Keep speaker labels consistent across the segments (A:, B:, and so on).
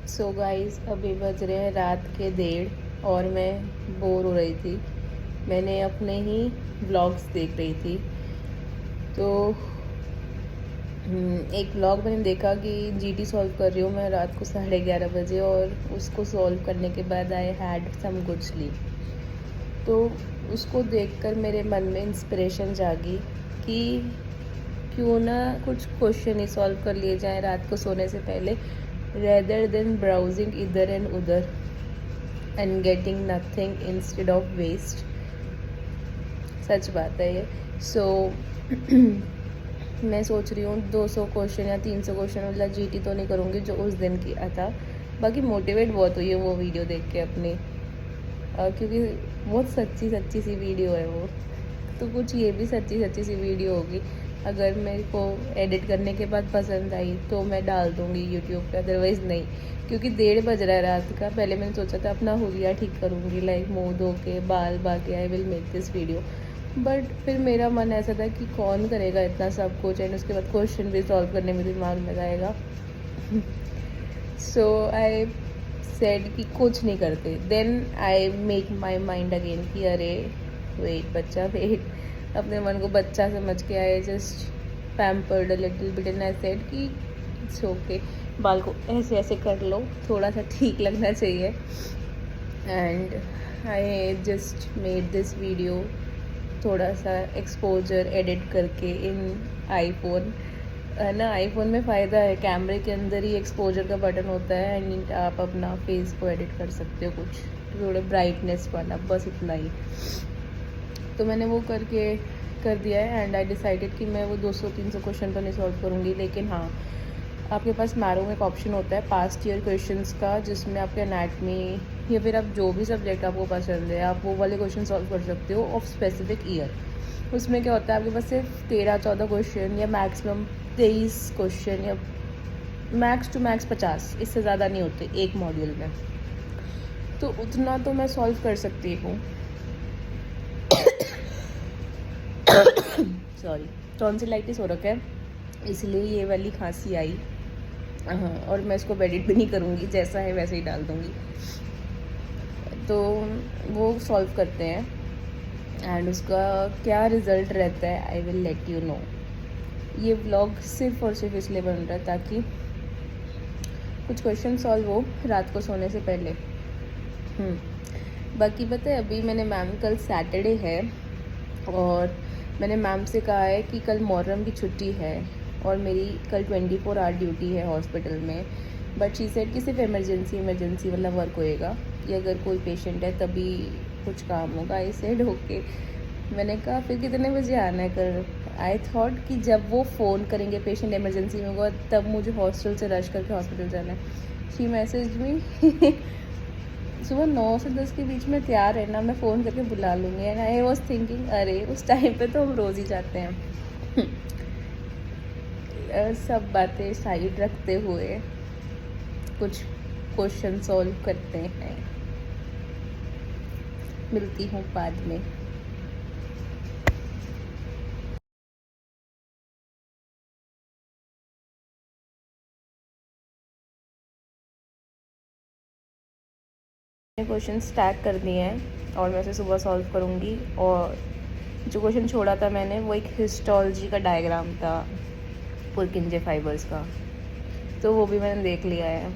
A: So guys अभी बज रहे हैं रात के 1:30 और मैं बोर हो रही थी। मैंने अपने ही व्लॉग्स देख रही थी। तो एक व्लॉग मैंने देखा कि जीटी सॉल्व कर रही हूँ मैं रात को 11:30 बजे, और उसको सॉल्व करने के बाद I had some good sleep. तो उसको देखकर मेरे मन में इंस्पिरेशन जागी कि क्यों ना कुछ क्वेश्चन ही सॉल्व कर लिए जाएं रात को सोने से पहले, रेदर देन ब्राउजिंग इधर एंड उधर and getting nothing instead of waste. सच बात है ये। सो मैं सोच रही हूँ 200 क्वेश्चन या 300 क्वेश्चन मतलब जीटी तो नहीं करूँगी जो उस दिन किया था। बाकी मोटिवेट बहुत हुई है वो वीडियो देख के अपनी, क्योंकि बहुत सच्ची सच्ची सी वीडियो है वो। तो कुछ ये भी सच्ची सच्ची सी वीडियो होगी। अगर मेरे को एडिट करने के बाद पसंद आई तो मैं डाल दूँगी यूट्यूब पे, अदरवाइज़ नहीं। क्योंकि 1:30 बज रहा है रात का। पहले मैंने सोचा था अपना हुलिया ठीक करूँगी, लाइक मुँह धो के बाल बाके I will make this video. But फिर मेरा मन ऐसा था कि कौन करेगा इतना सब कुछ, एंड उसके बाद क्वेश्चन भी सॉल्व करने में दिमाग लगाएगा। सो आई सेड कि कुछ नहीं करते। Then I make my mind again कि अरे वेट बच्चा वेट, अपने मन को बच्चा समझ के I just pampered a little bit and I said कि इट्स ओके, बाल को ऐसे ऐसे कर लो, थोड़ा सा ठीक लगना चाहिए। And I just made this video, थोड़ा सा एक्सपोजर एडिट करके इन आईफोन। है ना, आईफोन में फ़ायदा है, कैमरे के अंदर ही एक्सपोजर का बटन होता है एंड आप अपना फेस को एडिट कर सकते हो कुछ थोड़ा ब्राइटनेस वाला, बस इतना ही। तो मैंने वो करके कर दिया है एंड आई डिसाइडेड कि मैं वो 200-300 क्वेश्चन तो नहीं सॉल्व करूँगी, लेकिन हाँ आपके पास मैरो में एक ऑप्शन होता है पास्ट ईयर क्वेश्चंस का, जिसमें आपके एनाटमी या फिर आप जो भी सब्जेक्ट आपको पसंद है आप वो वाले क्वेश्चन सॉल्व कर सकते हो ऑफ स्पेसिफिक ईयर। उसमें क्या होता है, आपके पास सिर्फ 13-14 क्वेश्चन या मैक्सिमम 23 क्वेश्चन या मैक्स टू मैक्स 50, इससे ज़्यादा नहीं होते एक मॉड्यूल में। तो उतना तो मैं सॉल्व कर सकती हूँ। सॉरी, टॉन्सिलाइटिस हो रखा है इसलिए ये वाली खांसी आई। हाँ, और मैं इसको एडिट भी नहीं करूँगी, जैसा है वैसे ही डाल दूँगी। तो वो सॉल्व करते हैं एंड उसका क्या रिज़ल्ट रहता है I will let you know. ये व्लॉग सिर्फ और सिर्फ इसलिए बन रहा है ताकि कुछ क्वेश्चन सॉल्व हो रात को सोने से पहले। बाकी पता है, अभी मैंने मैम, कल सैटरडे है और मैंने मैम से कहा है कि कल मुहर्रम की छुट्टी है और मेरी कल 24 आवर ड्यूटी है हॉस्पिटल में। बट शी सेड कि सिर्फ इमरजेंसी वाला वर्क होएगा, कि अगर कोई पेशेंट है तभी कुछ काम होगा। I said okay. मैंने कहा फिर कितने बजे आना है कल? आई थॉट कि जब वो फ़ोन करेंगे पेशेंट इमरजेंसी में होगा तब मुझे हॉस्टल से रश करके हॉस्पिटल जाना है। शी मैसेज मी सुबह 9 से 10 के बीच में तैयार रहना, मैं फ़ोन करके बुला लूँगी। एंड आई वॉज थिंकिंग अरे उस टाइम पे तो हम रोज़ ही जाते हैं। सब बातें साइड रखते हुए कुछ क्वेश्चन सॉल्व करते हैं। मिलती हूँ बाद में। क्वेश्चन स्टैक कर दिए हैं और मैं उसे सुबह सॉल्व करूँगी। और जो क्वेश्चन छोड़ा था मैंने वो एक हिस्टोलॉजी का डायग्राम था पुरकिंजे फाइबर्स का, तो वो भी मैंने देख लिया है।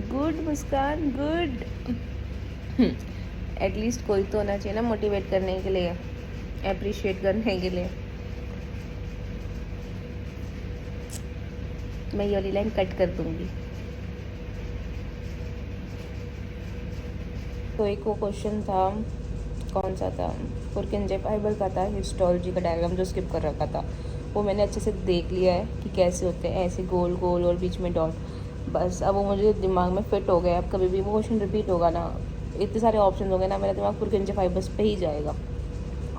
A: गुड मुस्कान, गुड। एटलीस्ट कोई तो होना चाहिए ना मोटिवेट करने के लिए, अप्रिशिएट करने के लिए। मैं ये वाली लाइन कट कर दूँगी। तो एक वो क्वेश्चन था, कौन सा था, पुरकिंजे फाइबर का था, हिस्टोलॉजी का डायग्राम जो स्किप कर रखा था वो मैंने अच्छे से देख लिया है कि कैसे होते हैं, ऐसे गोल गोल और बीच में डॉट। बस अब वो मुझे दिमाग में फिट हो गया। अब कभी भी वो क्वेश्चन रिपीट होगा ना, इतने सारे ऑप्शन हो गए ना, मेरा दिमाग पुरकिंजे फाइबर्स पे ही जाएगा।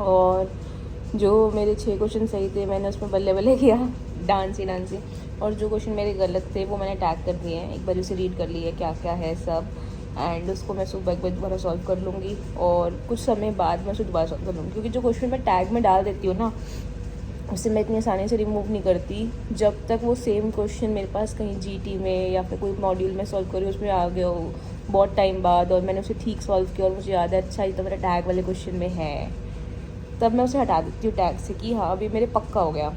A: और जो मेरे 6 क्वेश्चन सही थे मैंने उसमें बल्ले बल्ले किया, डांसी, और जो क्वेश्चन मेरे गलत थे वो मैंने टैग कर दिए हैं। एक बार उसे रीड कर लिया क्या क्या है सब, एंड उसको मैं सुबह एक बार दोबारा सॉल्व कर लूँगी और कुछ समय बाद मैं उसे दोबारा सॉल्व कर लूँगी। क्योंकि जो क्वेश्चन मैं टैग में डाल देती हूँ ना उसे मैं इतनी आसानी से रिमूव नहीं करती जब तक वो सेम क्वेश्चन मेरे पास कहीं जीटी में या फिर कोई मॉड्यूल में सॉल्व करी उसमें आ गया हो बहुत टाइम बाद, और मैंने उसे ठीक सॉल्व किया और मुझे याद है अच्छा ये तो मेरा टैग वाले क्वेश्चन में है, तब मैं उसे हटा देती हूँ टैग से कि हाँ अभी मेरे पक्का हो गया।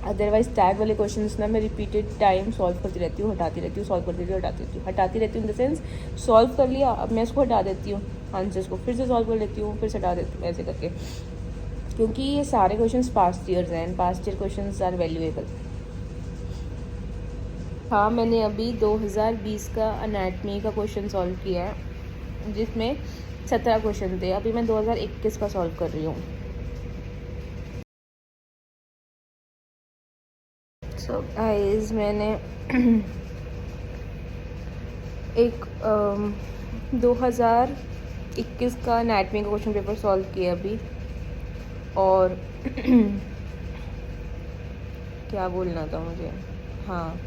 A: अदरवाइज़ टैग वाले क्वेश्चंस ना मैं रिपीटेड टाइम सॉल्व करती रहती हूँ, हटाती रहती हूँ, सॉल्व करती रहती हूँ, हटाती रहती हूँ इन द सेंस सॉल्व कर लिया अब मैं इसको हटा देती हूँ, आंसर्स को फिर से सॉल्व कर लेती हूँ, फिर से हटा देती हूँ, ऐसे करके, क्योंकि ये सारे क्वेश्चंस पास्ट ईयर्स हैं, past year questions are valuable. हाँ मैंने अभी 2020 का अनैटमी का क्वेश्चन सॉल्व किया है जिसमें 17 क्वेश्चन थे, अभी मैं 2021 का सॉल्व कर रही हूँ। सो गाइस मैंने एक 2021 का अनैटमी का क्वेश्चन पेपर सॉल्व किया अभी, और क्या बोलना था मुझे, हाँ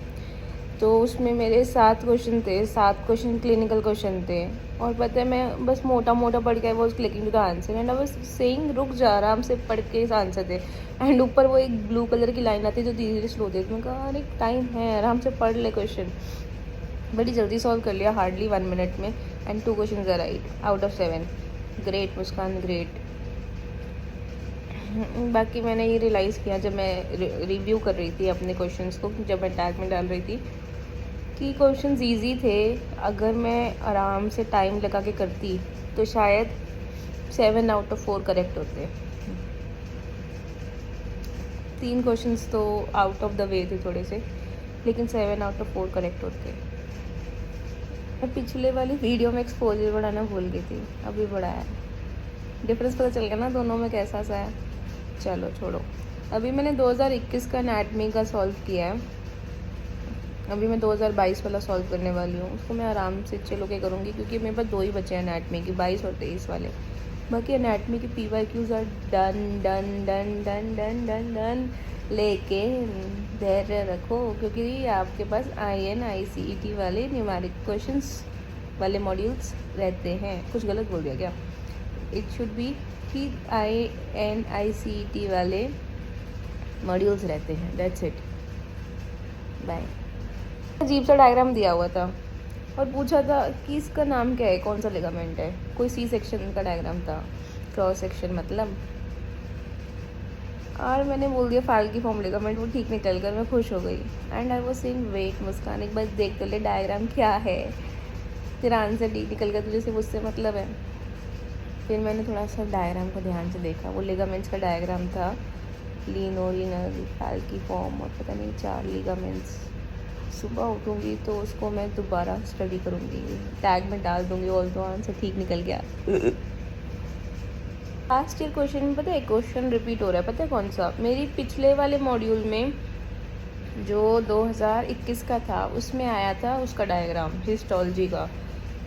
A: तो उसमें मेरे 7 क्वेश्चन थे, 7 क्वेश्चन क्लिनिकल क्वेश्चन थे, और पता है मैं बस मोटा मोटा पढ़ के was clicking to the answer and I was saying रुक जा आराम से पढ़ के इस आंसर दे, एंड ऊपर वो एक ब्लू कलर की लाइन आती है जो धीरे धीरे स्लो देती, मैं कहा अरे टाइम है आराम से पढ़ ले क्वेश्चन, बड़ी जल्दी सॉल्व कर लिया हार्डली 1 मिनट में, and 2 question are right out of 7। Great Muskan great. बाकी मैंने ये रियलाइज़ किया जब मैं रिव्यू कर रही थी अपने क्वेश्चंस को, जब मैं टैग में डाल रही थी कि क्वेश्चंस इजी थे, अगर मैं आराम से टाइम लगा के करती तो शायद 7 आउट ऑफ 4 करेक्ट होते। 3 क्वेश्चंस तो आउट ऑफ द वे थे थोड़े से, लेकिन 7 आउट ऑफ 4 करेक्ट होते। मैं पिछले वाली वीडियो में एक्सपोजर बढ़ाना भूल गई थी, अभी बढ़ाया, डिफरेंस पता चल गया ना दोनों में कैसा सा है। चलो छोड़ो, अभी मैंने 2021 का एनाटमी का सॉल्व किया है, अभी मैं 2022 वाला सॉल्व करने वाली हूँ, उसको मैं आराम से चलो के करूँगी क्योंकि मेरे पास 2 ही बचे हैं एनाटमी की, 22 और 23 वाले। बाकी एनाटमी के PYQs are done done done done done done done, लेकिन धैर्य रखो क्योंकि आपके पास IN ICET वाले न्यूमेरिक क्वेश्चंस वाले मॉड्यूल्स रहते हैं। कुछ गलत बोल दिया क्या? इट शुड बी कि IN ICET वाले मॉड्यूल्स रहते हैं, दैट्स इट, बाय। अजीब सा डायग्राम दिया हुआ था और पूछा था कि इसका नाम क्या है, कौन सा लिगामेंट है, कोई C सेक्शन का डायग्राम था, क्रॉस सेक्शन मतलब, और मैंने बोल दिया फाल्की फॉर्म लिगामेंट, वो ठीक निकल कर मैं खुश हो गई। And I was saying wait Muskan एक बार देख तो ले डायग्राम क्या है, तेरा आंसर ठीक निकल गया, तुझे सिर्फ उससे मतलब है। फिर मैंने थोड़ा सा डायग्राम को ध्यान से देखा, वो लिगामेंट्स का डायग्राम था, लीनोलिनल फाल्की फॉर्म और पता नहीं 4 लिगामेंट्स। सुबह उठूँगी तो उसको मैं दोबारा स्टडी करूँगी, टैग में डाल दूँगी, ऑल तो आंसर ठीक निकल गया। लास्ट ईयर क्वेश्चन में पता है क्वेश्चन रिपीट हो रहा है, पता है कौन सा? मेरी पिछले वाले मॉड्यूल में जो 2021 का था उसमें आया था उसका डायग्राम हिस्टोलॉजी का,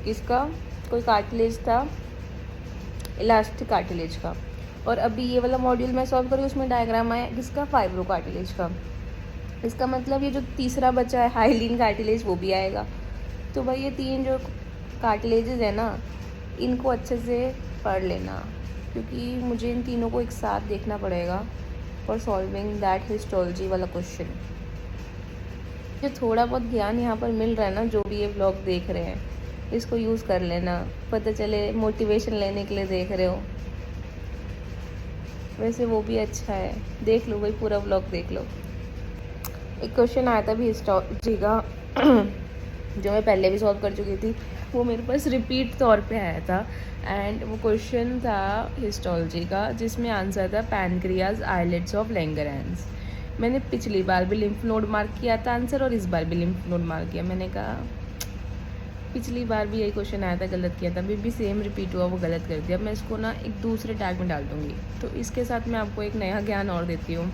A: किसका, कोई कार्टिलेज था, इलास्टिक कार्टिलेज का, और अभी ये वाला मॉड्यूल मैं सॉल्व करूँ उसमें डायग्राम आया किसका, फाइब्रो कार्टिलेज का। इसका मतलब ये जो तीसरा बचा है हाइलिन कार्टिलेज वो भी आएगा। तो भाई ये 3 जो कार्टिलेजेस है ना, इनको अच्छे से पढ़ लेना क्योंकि मुझे इन तीनों को एक साथ देखना पड़ेगा फॉर सॉल्विंग दैट हिस्टोलॉजी वाला क्वेश्चन। जो थोड़ा बहुत ज्ञान यहाँ पर मिल रहा है ना, जो भी ये व्लॉग देख रहे हैं इसको यूज़ कर लेना, पता चले मोटिवेशन लेने के लिए देख रहे हो, वैसे वो भी अच्छा है, देख लो भाई पूरा व्लॉग देख लो। एक क्वेश्चन आया था भी हिस्टोलॉजी का जो मैं पहले भी सॉल्व कर चुकी थी, वो मेरे पास रिपीट तौर पे आया था, एंड वो क्वेश्चन था हिस्टोलॉजी का जिसमें आंसर था पैनक्रियाज आइलेट्स ऑफ लैंगरहैंस। मैंने पिछली बार भी लिम्फ नोड मार्क किया था आंसर और इस बार भी लिम्फ नोड मार्क किया। मैंने कहा पिछली बार भी यही क्वेश्चन आया था, गलत किया था, अभी भी सेम रिपीट हुआ, वो गलत कर दिया। मैं इसको ना एक दूसरे टैग में डाल दूँगी। तो इसके साथ मैं आपको एक नया ज्ञान और देती हूँ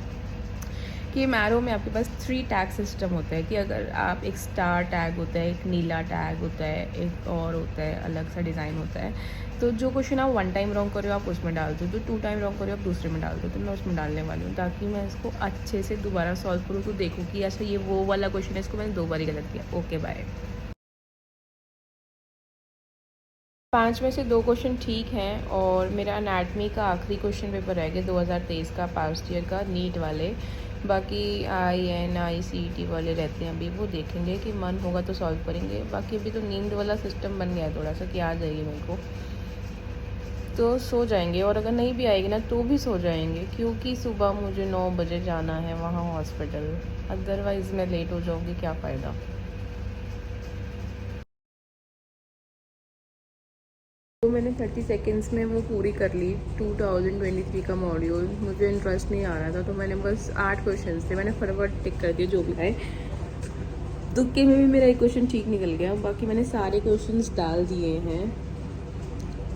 A: कि मैरो में आपके पास 3 टैग सिस्टम होता है कि अगर आप एक स्टार टैग होता है, एक नीला टैग होता है, एक और होता है अलग सा डिज़ाइन होता है। तो जो क्वेश्चन आप 1 टाइम रॉन्ग कर रहे हो आप उसमें डाल दो, जो 2 टाइम रॉन्ग कर रहे हो आप दूसरे में डाल दो, तो मैं उसमें डालने वाली हूँ ताकि मैं इसको अच्छे से दोबारा सॉल्व करूँ तो देखूँ कि अच्छा ये वो वाला क्वेश्चन है, इसको मैंने 2 बार ही गलत किया। Okay bye. 5 में से 2 क्वेश्चन ठीक हैं और मेरा एनाटमी का आखिरी क्वेश्चन पेपर रह गया 2023 का पास्ट ईयर का नीट वाले। बाकी IN ICET वाले रहते हैं, अभी वो देखेंगे कि मन होगा तो सॉल्व करेंगे। बाकी अभी तो नींद वाला सिस्टम बन गया है थोड़ा सा कि आ जाएगी मेरे को तो सो जाएंगे, और अगर नहीं भी आएगी ना तो भी सो जाएंगे, क्योंकि सुबह मुझे 9 बजे जाना है वहाँ हॉस्पिटल। अदरवाइज़ मैं लेट हो जाऊँगी, क्या फ़ायदा। तो मैंने 30 सेकेंड्स में वो पूरी कर ली 2023 का मॉड्यूल। मुझे इंटरेस्ट नहीं आ रहा था तो मैंने बस 8 क्वेश्चन थे, मैंने फटाफट टिक कर दिया जो भी आए। तुक्के में भी मेरा एक क्वेश्चन ठीक निकल गया, बाकी मैंने सारे क्वेश्चंस डाल दिए हैं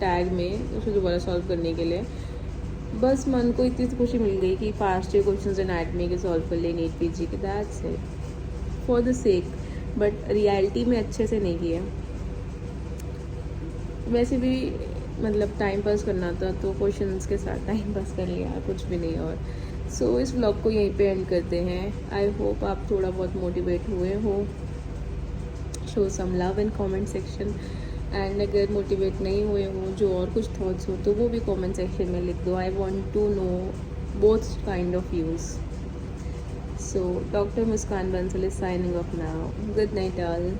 A: टैग में उसे दोबारा सॉल्व करने के लिए। बस मन को इतनी खुशी मिल गई कि पास्ट ईयर क्वेश्चन एनाटमी के सॉल्व कर लिए नीट PG के, that's it for the sake, but reality में अच्छे से नहीं किया। वैसे भी मतलब टाइम पास करना था तो क्वेश्चंस के साथ टाइम पास कर लिया, कुछ भी नहीं। और सो इस व्लॉग को यहीं पे एंड करते हैं। आई होप आप थोड़ा बहुत मोटिवेट हुए हो। Show some love in comment section, and अगर मोटिवेट नहीं हुए हो, जो और कुछ थॉट्स हो तो वो भी कमेंट सेक्शन में लिख दो। I want to know both kind of views. So doctor Muskan Bansal is signing off now. Good night all.